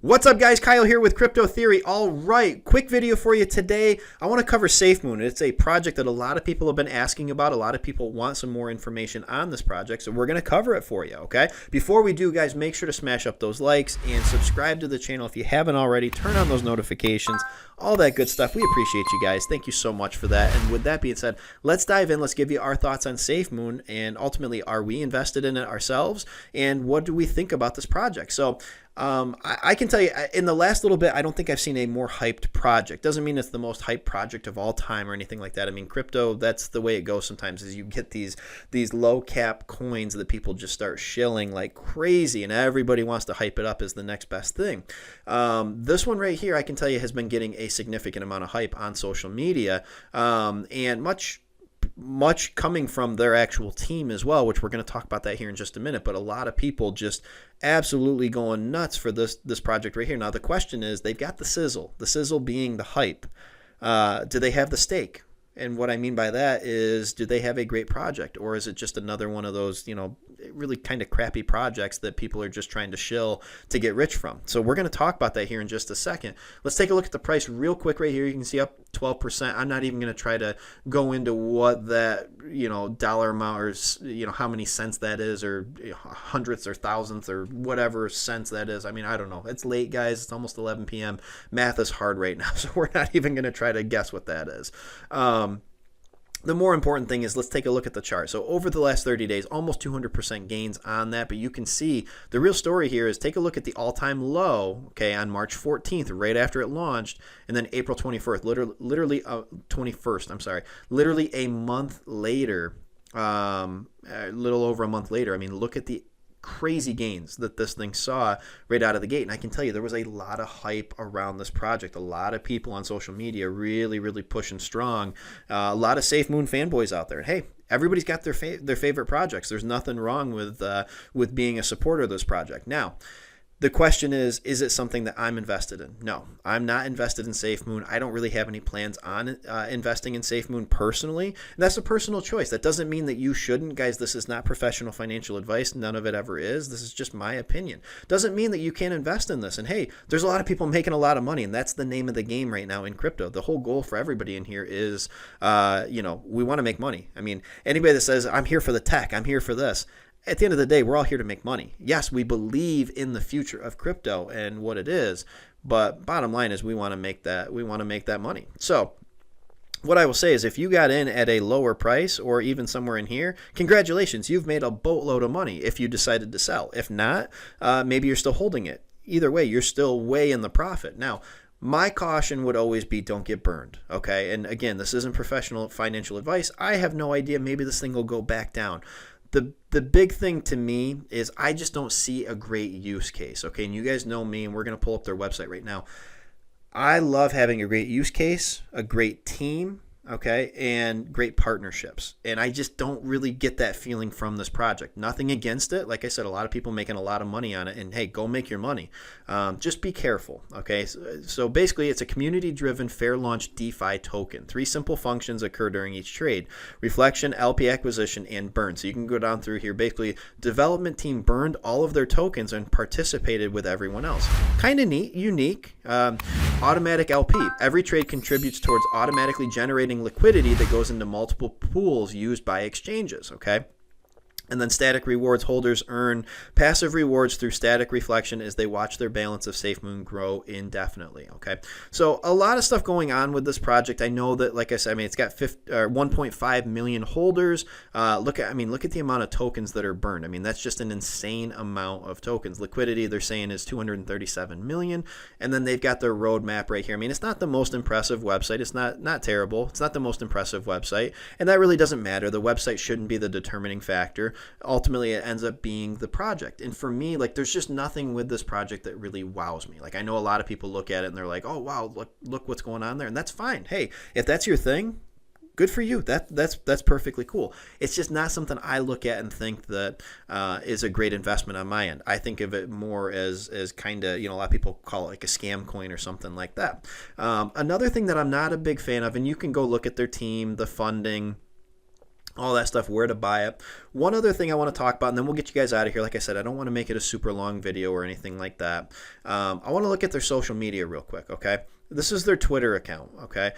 What's up, guys? Kyle here with Crypto Theory. All right, quick video for you today. I want to cover Safemoon. It's a project that a lot of people have been asking about. A lot of people want some more information on this project, so we're going to cover it for you, okay? Before we do, guys, make sure to smash up those likes and subscribe to the channel if you haven't already. Turn on those notifications, all that good stuff. We appreciate you guys. Thank you so much for that. And with that being said, let's dive in. Let's give you our thoughts on Safemoon, and ultimately, are we invested in it ourselves? And what do we think about this project? So, I can tell you, in the last little bit, I don't think I've seen a more hyped project. Doesn't mean it's the most hyped project of all time or anything like that. I mean, crypto, that's the way it goes sometimes, is you get these low cap coins that people just start shilling like crazy, and everybody wants to hype it up as the next best thing. This one right here, I can tell you, has been getting a significant amount of hype on social media, and much coming from their actual team as well, which we're going to talk about that here in just a minute. But a lot of people just absolutely going nuts for this project right here. Now the question is, they've got the sizzle being the hype. Do they have the stake? And what I mean by that is, do they have a great project, or is it just another one of those, really kind of crappy projects that people are just trying to shill to get rich from? So we're going to talk about that here in just a second. Let's take a look at the price real quick right here. You can see up 12%. I'm not even going to try to go into what that, dollar amount or, how many cents that is, or hundredths or thousandths or whatever cents that is. I mean, I don't know. It's late, guys. It's almost 11 p.m. Math is hard right now, so we're not even going to try to guess what that is. The more important thing is, let's take a look at the chart. So over the last 30 days, almost 200% gains on that. But you can see the real story here is, take a look at the all-time low, okay, on March 14th, right after it launched, and then April 21st, literally 21st, I'm sorry, literally a month later, a little over a month later. I mean, look at the crazy gains that this thing saw right out of the gate. And I can tell you, there was a lot of hype around this project. A lot of people on social media really pushing strong. A lot of Safemoon fanboys out there. And hey, everybody's got their favorite projects. There's nothing wrong with being a supporter of this project. Now, the question is it something that I'm invested in? No, I'm not invested in Safemoon. I don't really have any plans on investing in Safemoon personally. And that's a personal choice. That doesn't mean that you shouldn't. Guys, this is not professional financial advice. None of it ever is. This is just my opinion. Doesn't mean that you can't invest in this. And hey, there's a lot of people making a lot of money, and that's the name of the game right now in crypto. The whole goal for everybody in here is, we want to make money. I mean, anybody that says, I'm here for the tech, I'm here for this, at the end of the day, we're all here to make money. Yes, we believe in the future of crypto and what it is, but bottom line is, we want to make that money. So what I will say is, if you got in at a lower price, or even somewhere in here, congratulations, you've made a boatload of money if you decided to sell. If not, maybe you're still holding it. Either way, you're still way in the profit. Now, my caution would always be, don't get burned, okay? And again, this isn't professional financial advice. I have no idea. Maybe this thing will go back down. The big thing to me is, I just don't see a great use case, okay? And you guys know me, and we're going to pull up their website right now. I love having a great use case, a great team, okay, and great partnerships. And I just don't really get that feeling from this project. Nothing against it. Like I said, a lot of people making a lot of money on it, and hey, go make your money. Just be careful, okay? So basically, it's a community-driven fair launch DeFi token. 3 simple functions occur during each trade: reflection, LP acquisition, and burn. So you can go down through here. Basically, development team burned all of their tokens and participated with everyone else. Kind of neat, unique. Automatic LP. Every trade contributes towards automatically generating liquidity that goes into multiple pools used by exchanges, okay? And then static rewards. Holders earn passive rewards through static reflection as they watch their balance of Safemoon grow indefinitely. Okay, so a lot of stuff going on with this project. I know that, like I said, it's got 1.5 million holders. Look at the amount of tokens that are burned. I mean, that's just an insane amount of tokens. Liquidity, they're saying, is 237 million. And then they've got their roadmap right here. I mean, it's not the most impressive website. It's not terrible. It's not the most impressive website, and that really doesn't matter. The website shouldn't be the determining factor. Ultimately, it ends up being the project. And for me, there's just nothing with this project that really wows me. I know a lot of people look at it and they're like, oh wow, look what's going on there, and that's fine. Hey, if that's your thing, good for you. That's perfectly cool. It's just not something I look at and think that is a great investment on my end. I think of it more as kind of, a lot of people call it like a scam coin or something like that. Another thing that I'm not a big fan of, and you can go look at their team, the funding, all that stuff, where to buy it. One other thing I want to talk about, and then we'll get you guys out of here. Like I said, I don't want to make it a super long video or anything like that. I want to look at their social media real quick, okay? This is their Twitter account, okay?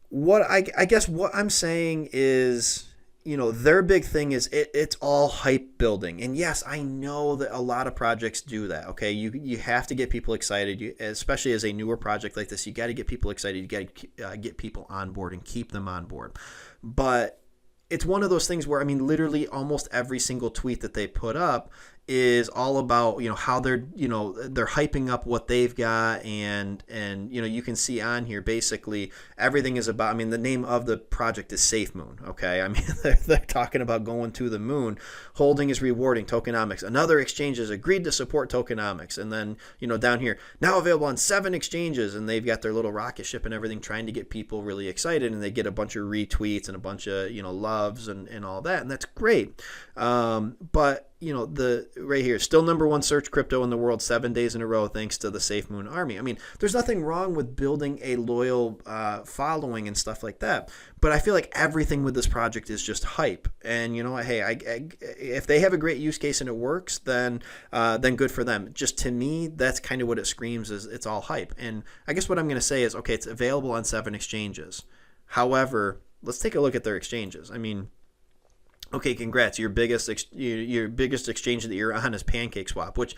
What I guess what I'm saying is, their big thing is it's all hype building. And yes, I know that a lot of projects do that, okay? You have to get people excited, especially as a newer project like this. You got to get people excited. You got to get people on board and keep them on board. But it's one of those things where, I mean, literally almost every single tweet that they put up is all about, how they're hyping up what they've got, and you can see on here basically everything is about, I mean, the name of the project is Safemoon, okay? I mean, they're talking about going to the moon. Holding is rewarding, tokenomics. Another exchange has agreed to support tokenomics. And then, down here, now available on 7 exchanges, and they've got their little rocket ship and everything trying to get people really excited, and they get a bunch of retweets and a bunch of, loves and all that, and that's great. But the right here, still #1 search crypto in the world 7 days in a row thanks to the Safemoon army. I mean, there's nothing wrong with building a loyal following and stuff like that, but I feel like everything with this project is just hype. And hey, if they have a great use case and it works, then good for them. Just to me, that's kind of what it screams, is it's all hype. And I guess what I'm going to say is, okay, it's available on 7 exchanges. However, let's take a look at their exchanges. I mean, okay, congrats. Your biggest exchange that you're on is PancakeSwap, which,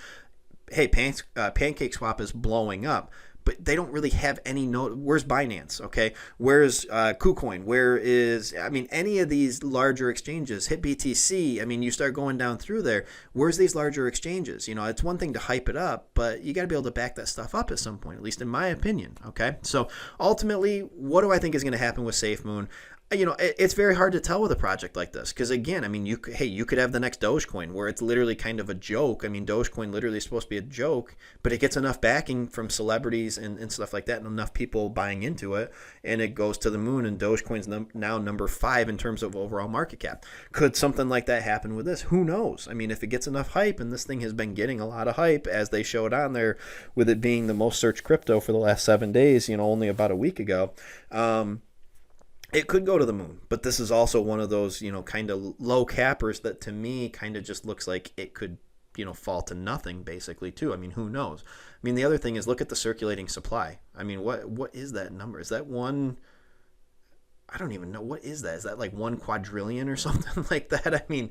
hey, PancakeSwap is blowing up, but they don't really have any where's Binance, okay? Where's KuCoin? Where is, I mean, any of these larger exchanges, HitBTC, I mean, you start going down through there, where's these larger exchanges? It's one thing to hype it up, but you got to be able to back that stuff up at some point, at least in my opinion, okay? So ultimately, what do I think is going to happen with Safemoon? It's very hard to tell with a project like this, because again, I mean, you could have the next Dogecoin where it's literally kind of a joke. I mean, Dogecoin literally is supposed to be a joke, but it gets enough backing from celebrities and stuff like that, and enough people buying into it, and it goes to the moon, and Dogecoin's now #5 in terms of overall market cap. Could something like that happen with this? Who knows? I mean, if it gets enough hype, and this thing has been getting a lot of hype, as they showed on there with it being the most searched crypto for the last 7 days, only about a week ago, it could go to the moon. But this is also one of those, kind of low cappers that to me kind of just looks like it could, fall to nothing basically too. I mean, who knows? I mean, the other thing is, look at the circulating supply. I mean, what is that number? Is that one? I don't even know. What is that? Is that like 1 quadrillion or something like that? I mean,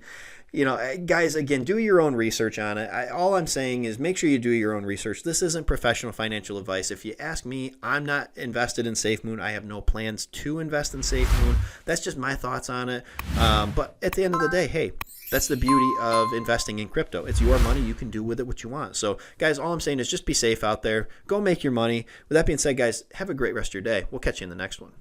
guys, again, do your own research on it. All I'm saying is make sure you do your own research. This isn't professional financial advice. If you ask me, I'm not invested in Safemoon. I have no plans to invest in Safemoon. That's just my thoughts on it. But at the end of the day, hey, that's the beauty of investing in crypto. It's your money. You can do with it what you want. So, guys, all I'm saying is just be safe out there. Go make your money. With that being said, guys, have a great rest of your day. We'll catch you in the next one.